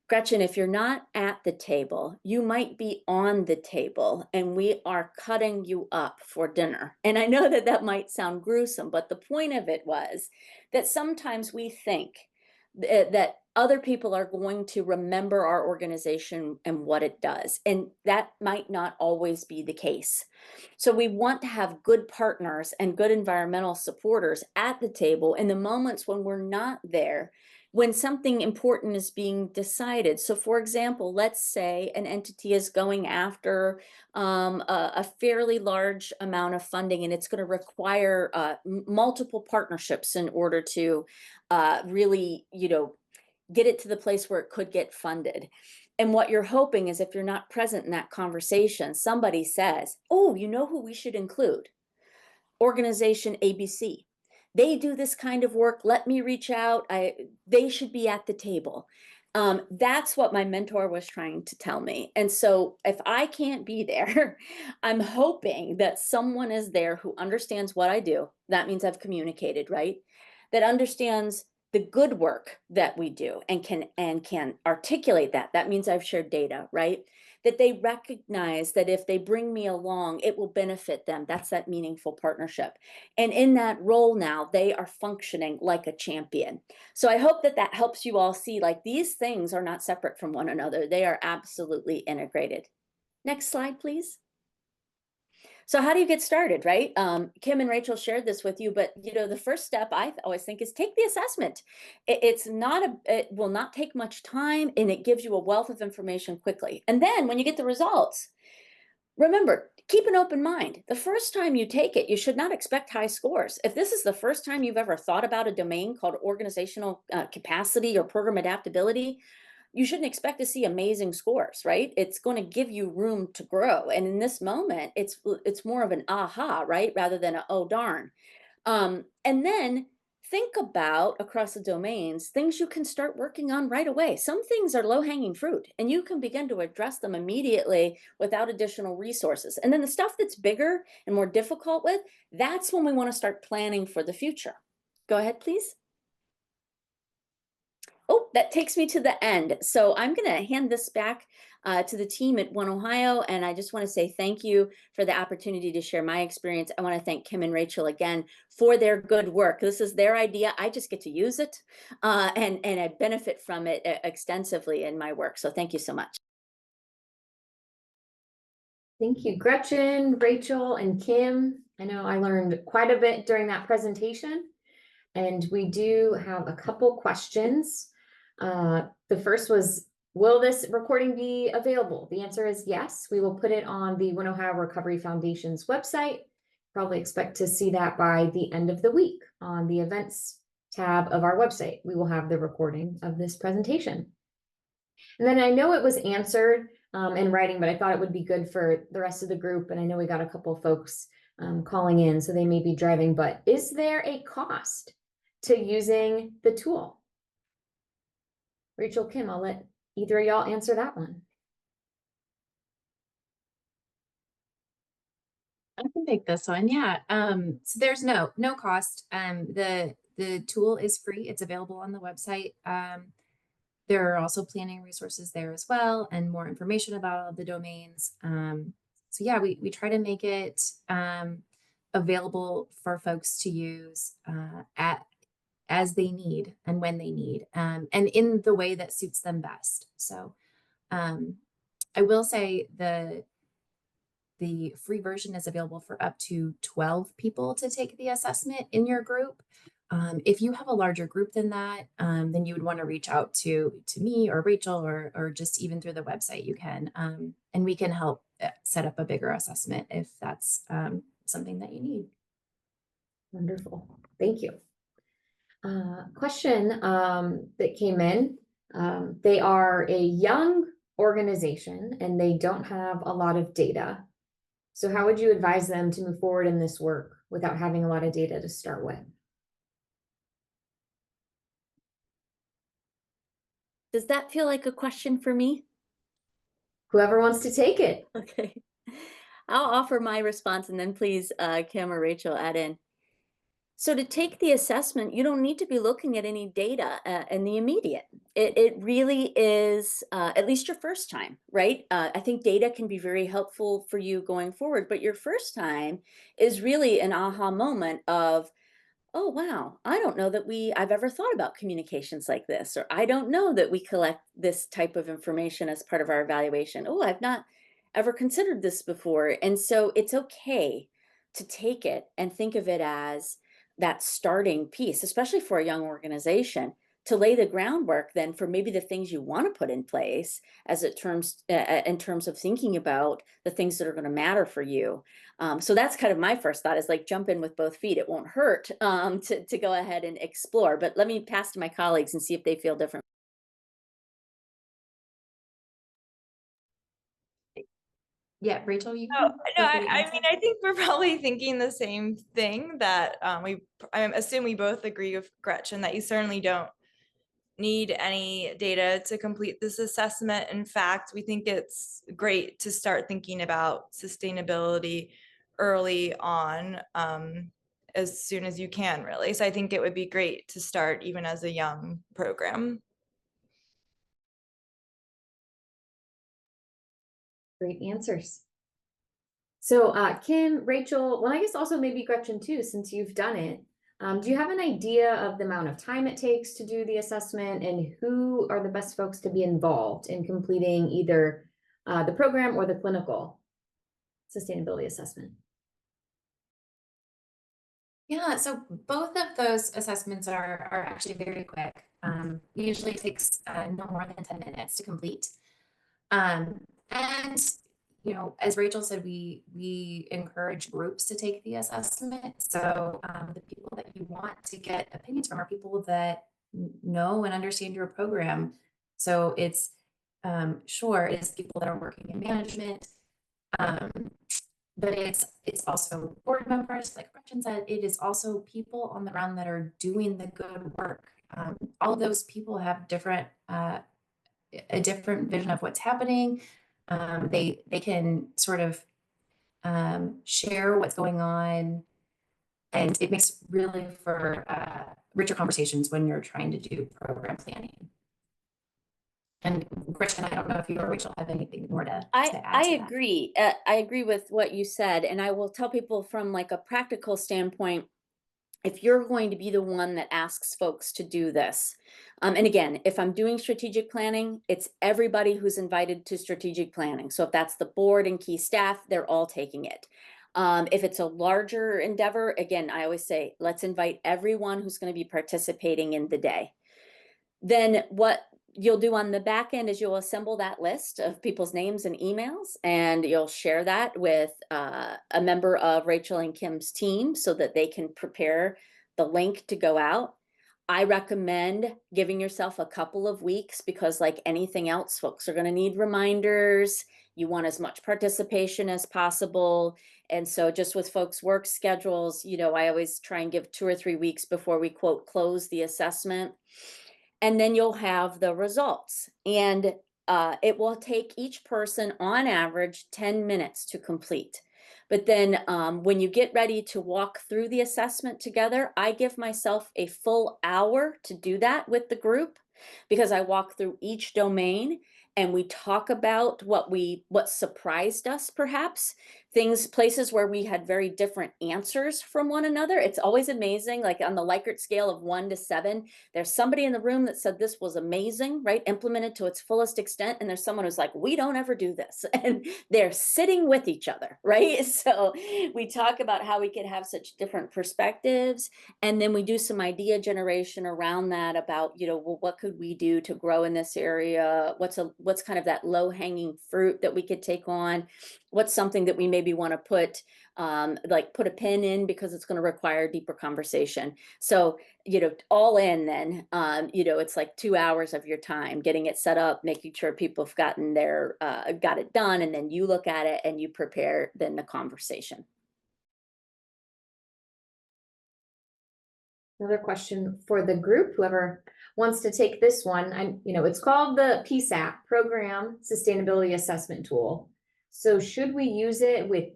Gretchen, if you're not at the table, you might be on the table and we are cutting you up for dinner. And I know that that might sound gruesome, but the point of it was that sometimes we think that other people are going to remember our organization and what it does. And that might not always be the case. So we want to have good partners and good environmental supporters at the table in the moments when we're not there, when something important is being decided. So for example, let's say an entity is going after a fairly large amount of funding, and it's going to require multiple partnerships in order to really, get it to the place where it could get funded. And what you're hoping is, if you're not present in that conversation, somebody says, oh, you know who we should include? Organization ABC. They do this kind of work. Let me reach out. They should be at the table. That's what my mentor was trying to tell me. And so if I can't be there, I'm hoping that someone is there who understands what I do. That means I've communicated, right? That understands the good work that we do and can articulate that. That means I've shared data, right? That they recognize that if they bring me along, it will benefit them. That's that meaningful partnership. And in that role now, they are functioning like a champion. So I hope that that helps you all see, like, these things are not separate from one another. They are absolutely integrated. Next slide, please. So how do you get started, right? Kim and Rachel shared this with you, but the first step I always think is take the assessment. It will not take much time, and it gives you a wealth of information quickly. And then when you get the results, remember, keep an open mind. The first time you take it, you should not expect high scores. If this is the first time you've ever thought about a domain called organizational capacity or program adaptability, you shouldn't expect to see amazing scores, right? It's going to give you room to grow. And in this moment, it's more of an aha, right? Rather than a, oh, darn. And then think about, across the domains, things you can start working on right away. Some things are low-hanging fruit, and you can begin to address them immediately without additional resources. And then the stuff that's bigger and more difficult with, that's when we want to start planning for the future. Go ahead, please. Oh, that takes me to the end. So I'm going to hand this back to the team at One Ohio. And I just want to say thank you for the opportunity to share my experience. I want to thank Kim and Rachel again for their good work. This is their idea. I just get to use it and I benefit from it extensively in my work. So thank you so much. Thank you, Gretchen, Rachel, and Kim. I know I learned quite a bit during that presentation, and we do have a couple questions. The first was, will this recording be available? The answer is yes. We will put it on the One Ohio Recovery Foundation's website. Probably expect to see that by the end of the week on the events tab of our website. We will have the recording of this presentation. And then I know it was answered in writing, but I thought it would be good for the rest of the group. And I know we got a couple folks calling in, so they may be driving, but is there a cost to using the tool? Rachel, Kim, I'll let either of y'all answer that one. I can take this one. Yeah. So there's no cost. The the tool is free. It's available on the website. There are also planning resources there as well, and more information about all the domains. So yeah, we try to make it available for folks to use as they need and when they need, and in the way that suits them best. So I will say the free version is available for up to 12 people to take the assessment in your group. If you have a larger group than that, then you would want to reach out to me or Rachel, or just even through the website you can, and we can help set up a bigger assessment if that's something that you need. Wonderful. Thank you. Question that came in. They are a young organization and they don't have a lot of data. So how would you advise them to move forward in this work without having a lot of data to start with? Does that feel like a question for me? Whoever wants to take it. Okay. I'll offer my response and then please, Kim or Rachel add in. So to take the assessment, you don't need to be looking at any data in the immediate. It really is at least your first time, right? I think data can be very helpful for you going forward, but your first time is really an aha moment of, oh, wow, I don't know that I've ever thought about communications like this, or I don't know that we collect this type of information as part of our evaluation. Oh, I've not ever considered this before. And so it's okay to take it and think of it as that starting piece, especially for a young organization, to lay the groundwork then for maybe the things you want to put in place as it terms in terms of thinking about the things that are going to matter for you. So that's kind of my first thought, is like jump in with both feet. It won't hurt to go ahead and explore. But let me pass to my colleagues and see if they feel different. Yeah, Rachel, you Oh, can no, feel free to I answer. mean, I think we're probably thinking the same thing, that I assume we both agree with Gretchen that you certainly don't need any data to complete this assessment. In fact, we think it's great to start thinking about sustainability early on, as soon as you can, really. So I think it would be great to start even as a young program. Great answers. So Kim, Rachel, well, I guess also maybe Gretchen too, since you've done it. Do you have an idea of the amount of time it takes to do the assessment, and who are the best folks to be involved in completing either the program or the clinical sustainability assessment? Yeah, so both of those assessments are actually very quick. Usually takes no more than 10 minutes to complete. And as Rachel said, we encourage groups to take the assessment. So the people that you want to get opinions from are people that know and understand your program. So it's sure, it's people that are working in management, but it's also board members, like Gretchen said. It is also people on the ground that are doing the good work. All of those people have a different vision of what's happening. They can sort of share what's going on, and it makes really for richer conversations when you're trying to do program planning. And Gretchen, I don't know if you or Rachel have anything more to add I to that. agree. I agree with what you said, and I will tell people from like a practical standpoint, if you're going to be the one that asks folks to do this, and again, if I'm doing strategic planning, it's everybody who's invited to strategic planning. So if that's the board and key staff, they're all taking it. If it's a larger endeavor, again, I always say, let's invite everyone who's going to be participating in the day. Then what you'll do on the back end is you'll assemble that list of people's names and emails, and you'll share that with a member of Rachel and Kim's team so that they can prepare the link to go out. I recommend giving yourself a couple of weeks, because like anything else, folks are going to need reminders. You want as much participation as possible. And so just with folks' work schedules, I always try and give 2 or 3 weeks before we quote close the assessment. And then you'll have the results. And it will take each person on average 10 minutes to complete. But then when you get ready to walk through the assessment together, I give myself a full hour to do that with the group, because I walk through each domain and we talk about what surprised us, perhaps places where we had very different answers from one another. It's always amazing, like on the Likert scale of 1 to 7, there's somebody in the room that said this was amazing, right? Implemented to its fullest extent. And there's someone who's like, we don't ever do this. And they're sitting with each other, right? So we talk about how we could have such different perspectives. And then we do some idea generation around that about, well, what could we do to grow in this area? What's kind of that low hanging fruit that we could take on? What's something that we maybe want to put a pin in because it's going to require deeper conversation. So, all in then, it's like 2 hours of your time getting it set up, making sure people have got it done. And then you look at it and you prepare then the conversation. Another question for the group, whoever wants to take this one. It's called the PSAT, Program Sustainability Assessment Tool. So should we use it with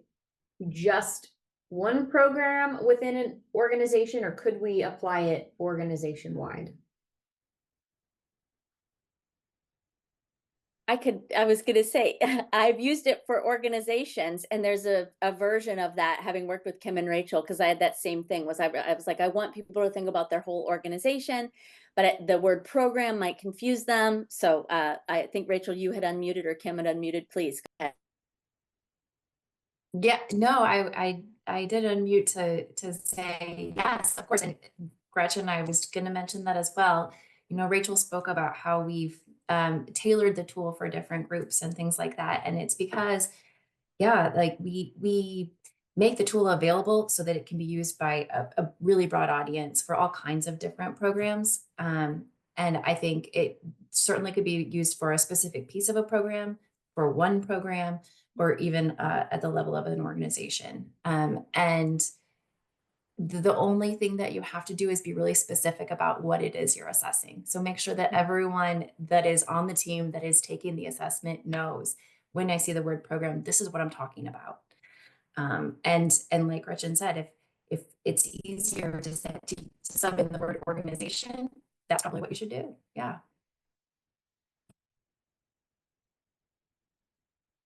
just one program within an organization, or could we apply it organization-wide? I was going to say, I've used it for organizations, and there's a version of that, having worked with Kim and Rachel, because I had that same thing. I was like, I want people to think about their whole organization, but the word program might confuse them. So I think, Rachel, you had unmuted, or Kim had unmuted. Please go ahead. Yeah, no, I did unmute to say yes, of course. And Gretchen, I was going to mention that as well. Rachel spoke about how we've tailored the tool for different groups and things like that. And it's because, yeah, like we make the tool available so that it can be used by a really broad audience for all kinds of different programs. And I think it certainly could be used for a specific piece of a program, for one program, or even at the level of an organization. And the only thing that you have to do is be really specific about what it is you're assessing. So make sure that everyone that is on the team that is taking the assessment knows, when I see the word program, this is what I'm talking about. And like Gretchen said, if it's easier to sub in the word organization, that's probably what you should do. Yeah.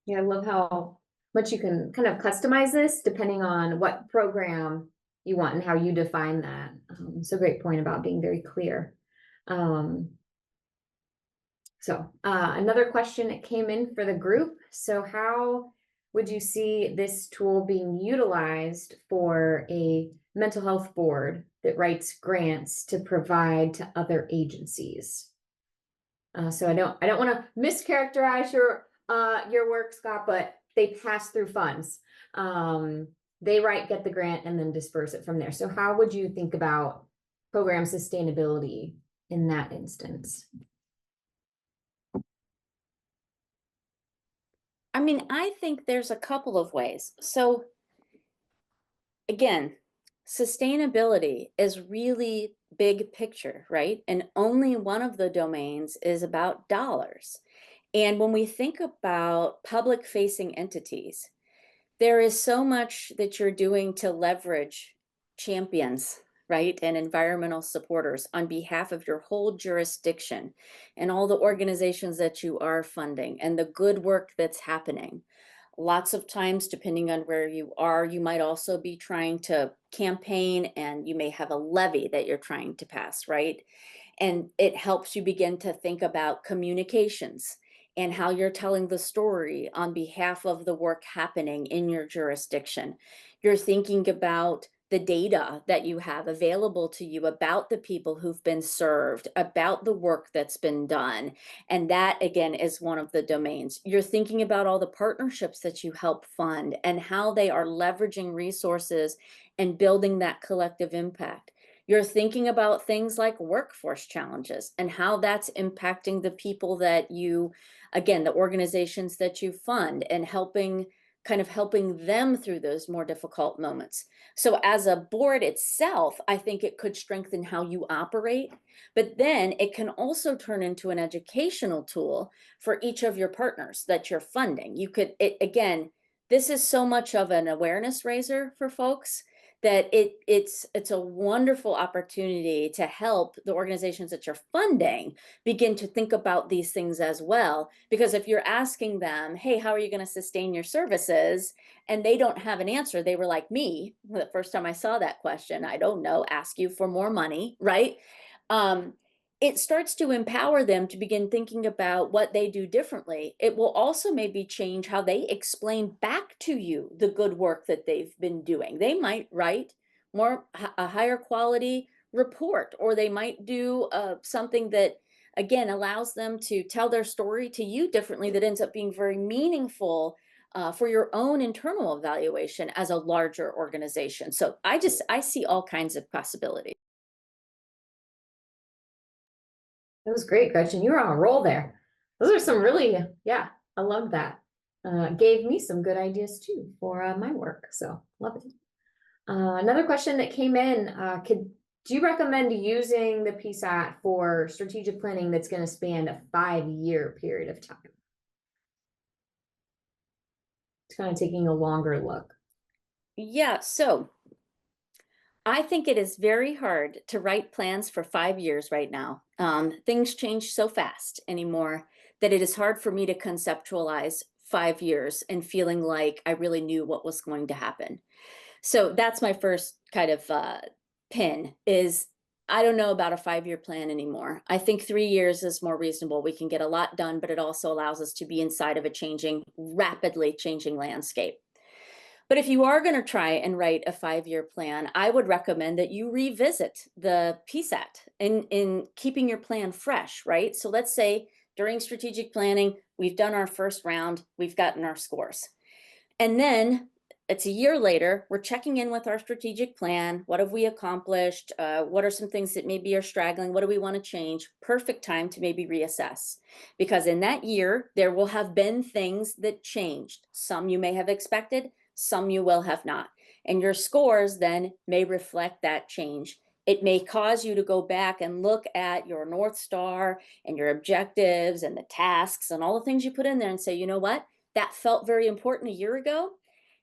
Yeah, I love how much you can kind of customize this depending on what program you want and how you define that. So great point about being very clear. Another question that came in for the group. So how would you see this tool being utilized for a mental health board that writes grants to provide to other agencies? So I don't want to mischaracterize your work, Scott, but they pass through funds. They get the grant and then disperse it from there. So how would you think about program sustainability in that instance? I mean, I think there's a couple of ways. So again, sustainability is really big picture, right? And only one of the domains is about dollars. And when we think about public facing entities, there is so much that you're doing to leverage champions, right? And environmental supporters on behalf of your whole jurisdiction and all the organizations that you are funding and the good work that's happening. Lots of times, depending on where you are, you might also be trying to campaign, and you may have a levy that you're trying to pass, right? And it helps you begin to think about communications and how you're telling the story on behalf of the work happening in your jurisdiction. You're thinking about the data that you have available to you about the people who've been served, about the work that's been done. And that, again, is one of the domains. You're thinking about all the partnerships that you help fund and how they are leveraging resources and building that collective impact. You're thinking about things like workforce challenges and how that's impacting the people that you, again, the organizations that you fund, and helping them through those more difficult moments. So as a board itself, I think it could strengthen how you operate, but then it can also turn into an educational tool for each of your partners that you're funding. Again, this is so much of an awareness raiser for folks that it's a wonderful opportunity to help the organizations that you're funding begin to think about these things as well. Because if you're asking them, hey, how are you going to sustain your services? And they don't have an answer, they were like me the first time I saw that question, I don't know, ask you for more money, right? It starts to empower them to begin thinking about what they do differently. It will also maybe change how they explain back to you the good work that they've been doing. They might write a higher quality report, or they might do something that, again, allows them to tell their story to you differently, that ends up being very meaningful for your own internal evaluation as a larger organization. So I see all kinds of possibilities. That was great, Gretchen. You were on a roll there. Those are some really, yeah, I love that. Gave me some good ideas too for my work. So love it. Another question that came in, do you recommend using the PSAT for strategic planning that's going to span a 5-year period of time? It's kind of taking a longer look. Yeah, so I think it is very hard to write plans for 5 years right now. Things change so fast anymore that it is hard for me to conceptualize 5 years and feeling like I really knew what was going to happen. So that's my first kind of pin is I don't know about a 5-year plan anymore. I think 3 years is more reasonable. We can get a lot done, but it also allows us to be inside of a rapidly changing landscape. But if you are going to try and write a 5-year plan, I would recommend that you revisit the PSAT in keeping your plan fresh, right? So let's say during strategic planning, we've done our first round, we've gotten our scores. And then it's a year later, we're checking in with our strategic plan. What have we accomplished? What are some things that maybe are straggling? What do we want to change? Perfect time to maybe reassess. Because in that year, there will have been things that changed. Some you may have expected, some you will have not. And your scores then may reflect that change. It may cause you to go back and look at your North Star and your objectives and the tasks and all the things you put in there and say, you know what? That felt very important a year ago.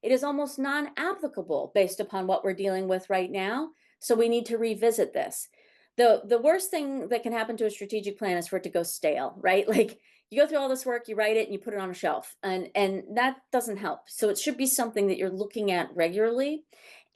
It is almost non-applicable based upon what we're dealing with right now. So we need to revisit this. The worst thing that can happen to a strategic plan is for it to go stale, right? Like you go through all this work, you write it and you put it on a shelf, and that doesn't help. So it should be something that you're looking at regularly,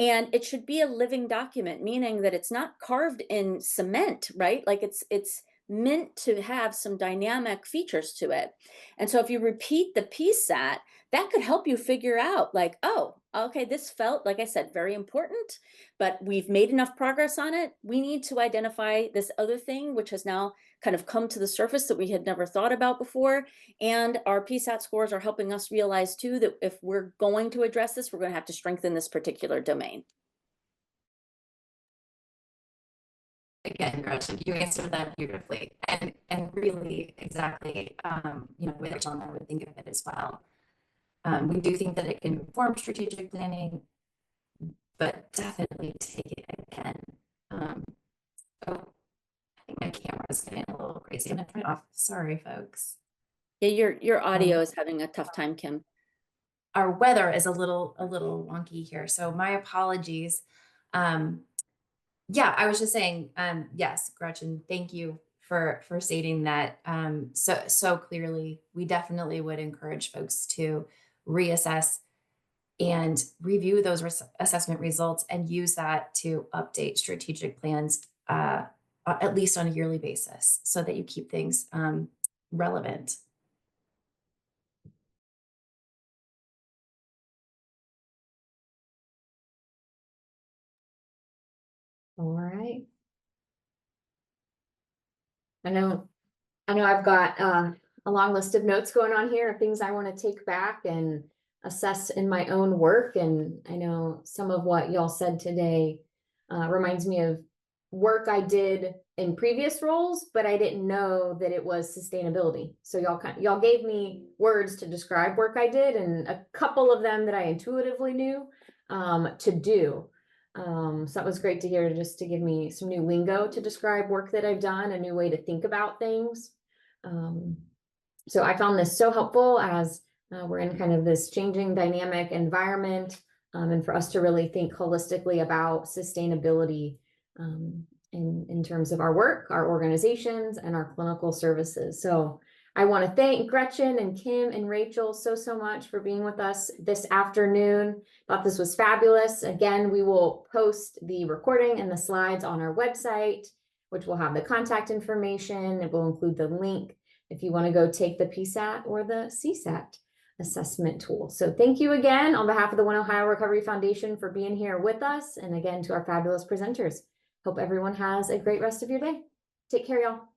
and it should be a living document, meaning that it's not carved in cement, right? Like it's meant to have some dynamic features to it. And so if you repeat the PSAT, that could help you figure out like, oh, okay, this felt, like I said, very important, but we've made enough progress on it. We need to identify this other thing, which has now kind of come to the surface that we had never thought about before. And our PSAT scores are helping us realize too, that if we're going to address this, we're going to have to strengthen this particular domain. Again, Gretchen, you answered that beautifully, and really exactly, with Rachel and I would think of it as well. We do think that it can inform strategic planning, but definitely take it again. I think my camera is getting a little crazy. I'm gonna turn it off. Sorry, folks. Yeah, your audio is having a tough time, Kim. Our weather is a little wonky here, so my apologies. Yeah, I was just saying, yes, Gretchen, thank you for stating that so clearly. We definitely would encourage folks to reassess and review those assessment results and use that to update strategic plans at least on a yearly basis so that you keep things relevant. All right. I know I've got a long list of notes going on here of things I want to take back and assess in my own work. And I know some of what y'all said today reminds me of work I did in previous roles, but I didn't know that it was sustainability. So y'all gave me words to describe work I did, and a couple of them that I intuitively knew to do. So that was great to hear, just to give me some new lingo to describe work that I've done, a new way to think about things. So I found this so helpful as We're in kind of this changing dynamic environment, and for us to really think holistically about sustainability in terms of our work, our organizations, and our clinical services. So I want to thank Gretchen and Kim and Rachel so much for being with us this afternoon. Thought this was fabulous. Again, we will post the recording and the slides on our website, which will have the contact information. It will include the link if you want to go take the PSAT or the CSAT assessment tool. So thank you again on behalf of the One Ohio Recovery Foundation for being here with us. And again, to our fabulous presenters. Hope everyone has a great rest of your day. Take care, y'all.